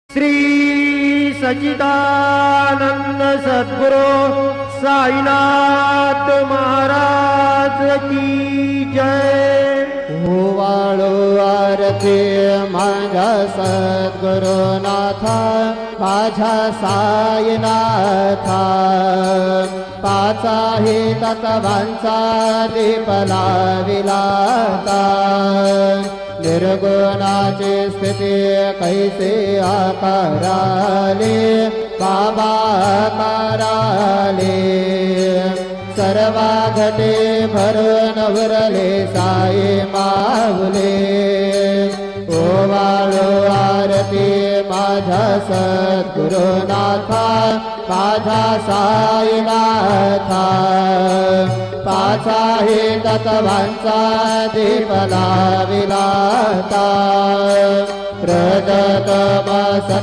श्री सच्चिदानंद सद्गुरु साईनाथ महाराज की जय। वाळो आरती माझ्या सद्गुरुनाथा, माझ्या साईनाथा, पाचाही तत्वांचा दीप लाविलाता। निर्गुणाची स्थिती कैसे आकाराले बाबा आकाराले, सर्वा घटे भरून उरले साई माऊले। ओवाळो आरती माझ्या सद्गुरुनाथा, माझ्या साईनाथा, पाचाही तत्वांचा दीप लाविलाता। प्रदतम